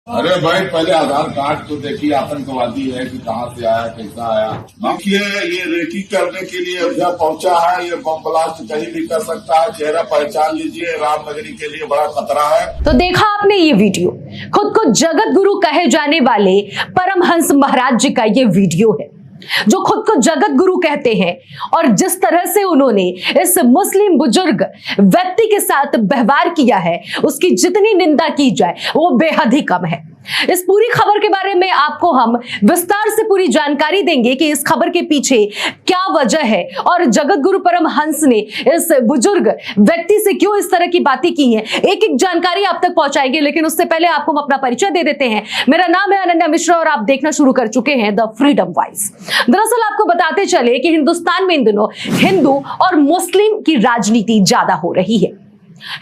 अरे भाई पहले आधार कार्ड तो देखिए, आतंकवादी है कि कहाँ से आया, कैसा आया। देखिए ये रेकी करने के लिए अयोध्या पहुंचा है, ये बम ब्लास्ट कहीं भी कर सकता है। चेहरा पहचान लीजिए, रामनगरी के लिए बड़ा खतरा है। तो देखा आपने ये वीडियो, खुद को जगत गुरु कहे जाने वाले परमहंस महाराज जी का ये वीडियो है, जो खुद को जगत गुरु कहते हैं, और जिस तरह से उन्होंने इस मुस्लिम बुजुर्ग व्यक्ति के साथ व्यवहार किया है, उसकी जितनी निंदा की जाए वो बेहद ही कम है। इस पूरी खबर के बारे में आपको हम विस्तार से पूरी जानकारी देंगे कि इस खबर के पीछे क्या वजह है और जगत गुरु परमहंस ने इस बुजुर्ग व्यक्ति से क्यों इस तरह की बातें की हैं। एक एक जानकारी आप तक पहुंचाएंगे, लेकिन उससे पहले आपको हम अपना परिचय दे देते हैं। मेरा नाम है अनन्या मिश्रा और आप देखना शुरू कर चुके हैं द फ्रीडम वॉइस। दरअसल आपको बताते चले कि हिंदुस्तान में इन दिनों हिंदू और मुस्लिम की राजनीति ज्यादा हो रही है।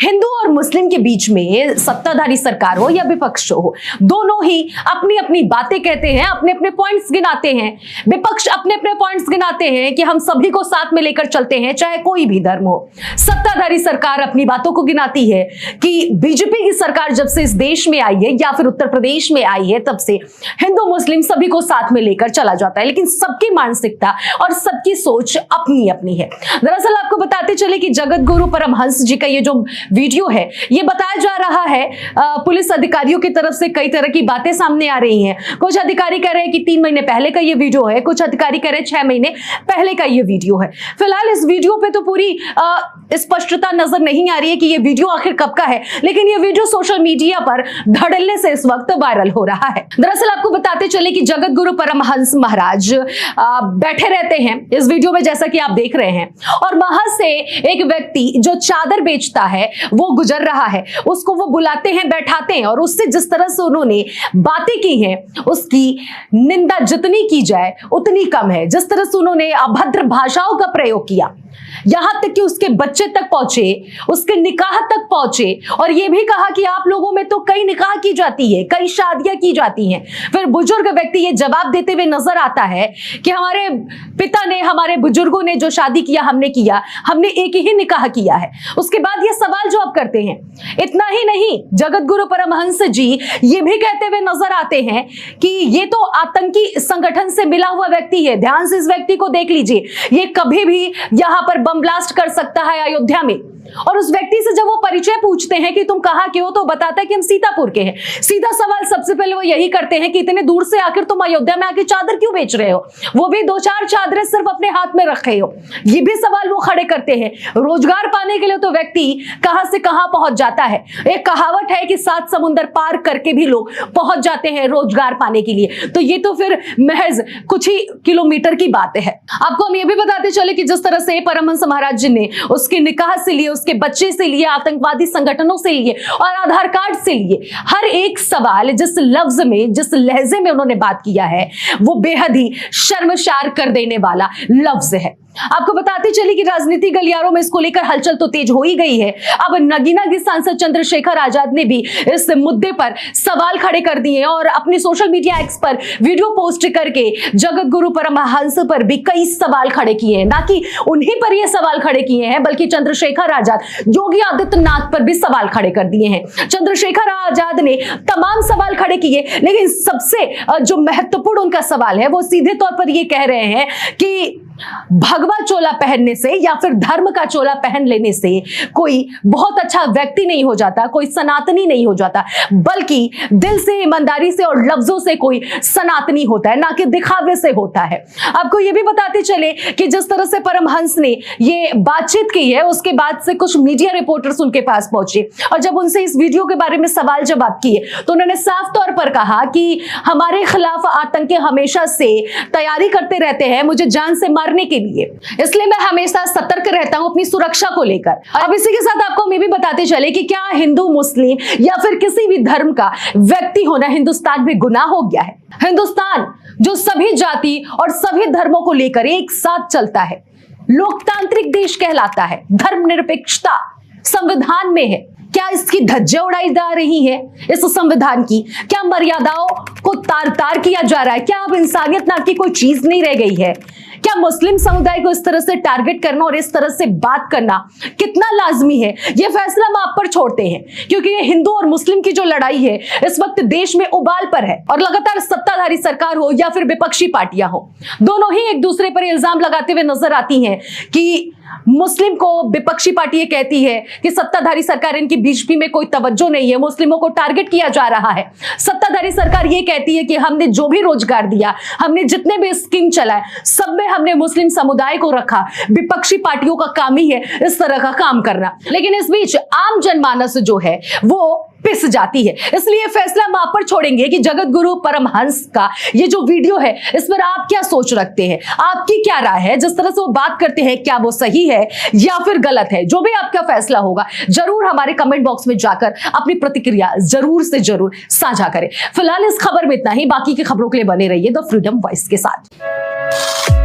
हिंदू और मुस्लिम के बीच में सत्ताधारी सरकार हो या विपक्ष हो, दोनों ही अपनी अपनी बातें कहते हैं, अपने अपने पॉइंट्स गिनाते हैं। विपक्ष अपने अपने पॉइंट्स गिनाते हैं कि हम सभी को साथ में लेकर चलते हैं, चाहे कोई भी धर्म हो। सत्ताधारी सरकार अपनी बातों को गिनाती है कि बीजेपी की सरकार जब से इस देश में आई है या फिर उत्तर प्रदेश में आई है, तब से हिंदू मुस्लिम सभी को साथ में लेकर चला जाता है। लेकिन सबकी मानसिकता और सबकी सोच अपनी अपनी है। दरअसल आपको बताते चले कि जगत गुरु परमहंस जी का ये जो वीडियो है, ये बताया जा रहा है पुलिस अधिकारियों की तरफ से कई तरह की बातें सामने आ रही हैं। कुछ अधिकारी कह रहे हैं कि 3 महीने पहले का ये वीडियो है, कुछ अधिकारी कह रहे हैं 6 महीने पहले का ये वीडियो है। फिलहाल इस वीडियो पे तो पूरी स्पष्टता नजर नहीं आ रही है कि ये वीडियो आखिर कब का है, लेकिन ये वीडियो सोशल मीडिया पर धड़ल्ले से इस वक्त वायरल हो रहा है। दरअसल आपको बताते चले कि जगत गुरु परमहंस महाराज बैठे रहते हैं इस वीडियो में, जैसा कि आप देख रहे हैं, और वहां से एक व्यक्ति जो चादर बेचता है वो गुजर रहा है। उसको वो बुलाते हैं, बैठाते हैं, और उससे जिस तरह से उन्होंने बातें की हैं, उसकी निंदा जितनी की जाए उतनी कम है। जिस तरह से उन्होंने अभद्र भाषाओं का प्रयोग किया, यहां तक कि उसके बच्चे तक पहुंचे, उसके निकाह तक पहुंचे, और यह भी कहा कि आप लोगों में तो कई निकाह की जाती है, कई शादियां की जाती हैं। फिर बुजुर्ग व्यक्ति ये जवाब देते हुए नजर आता है कि हमारे पिता ने, हमारे बुजुर्गों ने जो शादी किया हमने एक ही निकाह किया है। उसके बाद ये सवाल जो आप करते हैं, इतना ही नहीं, जगत गुरु परमहंस जी ये भी कहते हुए नजर आते हैं कि ये तो आतंकी संगठन से मिला हुआ व्यक्ति है। ध्यान से इस व्यक्ति को देख लीजिए, ये कभी भी यहां पर बम ब्लास्ट कर सकता है अयोध्या में। और उस व्यक्ति से जब वो परिचय पूछते हैं कि तुम कहां के हो, तो बताता है कि हम सीतापुर के हैं। सीधा सवाल सबसे पहले वो यही करते हैं कि इतने दूर से आखिर तुम अयोध्या में आके चादर क्यों बेच रहे हो, वो भी 2-4 चादरें सिर्फ अपने हाथ में रखे हो। ये भी सवाल वो खड़े करते हैं। रोजगार पाने के लिए तो व्यक्ति कहां से कहां पहुंच जाता है। एक कहावत है कि 7 समुंदर पार करके भी लोग पहुंच जाते हैं रोजगार पाने के लिए, तो ये तो फिर महज कुछ ही किलोमीटर की बात है। आपको हम ये भी बताते चले कि जिस तरह से परमहंस महाराज जी ने उसके निकाह से लिए, उसके बच्चे से लिए, आतंकवादी संगठनों से लिए और आधार कार्ड से लिए, हर एक सवाल जिस लफ्ज में, जिस लहजे में उन्होंने बात किया है, वो बेहद ही शर्मसार कर देने वाला लफ्ज है। आपको बताते चली कि राजनीति गलियारों में इसको लेकर हलचल तो तेज हो ही गई है। अब नगीना के सांसद चंद्रशेखर आजाद ने भी इस मुद्दे पर सवाल खड़े कर दिए और अपने सोशल मीडिया एक्स पर वीडियो पोस्ट करके जगत गुरु परमहंस पर भी कई सवाल खड़े किए हैं। ना कि उन्हीं पर ये सवाल खड़े किए हैं, बल्कि चंद्रशेखर आजाद योगी आदित्यनाथ पर भी सवाल खड़े कर दिए हैं। चंद्रशेखर आजाद ने तमाम सवाल खड़े किए, लेकिन सबसे जो महत्वपूर्ण उनका सवाल है, वो सीधे तौर पर ये कह रहे हैं कि भगवा चोला पहनने से या फिर धर्म का चोला पहन लेने से कोई बहुत अच्छा व्यक्ति नहीं हो जाता, कोई सनातनी नहीं हो जाता, बल्कि दिल से, ईमानदारी से और लफ्जों से कोई सनातनी होता है, ना कि दिखावे से होता है। आपको ये भी बताते चले कि जिस तरह से परमहंस ने ये बातचीत की है, उसके बाद से कुछ मीडिया रिपोर्टर्स उनके पास पहुंचे और जब उनसे इस वीडियो के बारे में सवाल जवाब किए, तो उन्होंने साफ तौर पर कहा कि हमारे खिलाफ आतंकी हमेशा से तैयारी करते रहते हैं मुझे जान से मारने के लिए, इसलिए मैं हमेशा सतर्क रहता हूं अपनी सुरक्षा को लेकर। अब इसी के साथ आपको हम ये भी बताते चले कि क्या हिंदू, मुस्लिम या फिर किसी भी धर्म का व्यक्ति होना हिंदुस्तान में गुनाह हो गया है? हिंदुस्तान जो सभी जाति और सभी धर्मों को लेकर एक साथ चलता है, लोकतांत्रिक देश कहलाता है, धर्मनिरपेक्षता संविधान में है, क्या इसकी धज्जियां उड़ाई जा रही है इस संविधान की? क्या मर्यादाओं को तार तार किया जा रहा है? क्या अब इंसानियत नाम की कोई चीज नहीं रह गई है? क्या मुस्लिम समुदाय को इस तरह से टारगेट करना और इस तरह से बात करना कितना लाजमी है? यह फैसला हम आप पर छोड़ते हैं, क्योंकि ये हिंदू और मुस्लिम की जो लड़ाई है इस वक्त देश में उबाल पर है और लगातार सत्ताधारी सरकार हो या फिर विपक्षी पार्टियां हो, दोनों ही एक दूसरे पर इल्जाम लगाते हुए नजर आती हैं कि मुस्लिम को विपक्षी पार्टी ये कहती है कि सत्ताधारी सरकार इनकी बीजेपी में कोई तवज्जो नहीं है, मुस्लिमों को टारगेट किया जा रहा है। सत्ताधारी सरकार ये कहती है कि हमने जो भी रोजगार दिया, हमने जितने भी स्कीम चलाए, सब में हमने मुस्लिम समुदाय को रखा। विपक्षी पार्टियों का काम ही है इस तरह का काम करना। लेकिन इस बीच आम जनमानस जो है वो पिस जाती है। इसलिए फैसला हम आप पर छोड़ेंगे कि जगत गुरु परमहंस का ये जो वीडियो है इस पर आप क्या सोच रखते हैं, आपकी क्या राय है? जिस तरह से वो बात करते हैं, क्या वो सही है या फिर गलत है? जो भी आपका फैसला होगा जरूर हमारे कमेंट बॉक्स में जाकर अपनी प्रतिक्रिया जरूर से जरूर साझा करें। फिलहाल इस खबर में इतना ही, बाकी की खबरों के लिए बने रहिए द फ्रीडम वॉइस के साथ।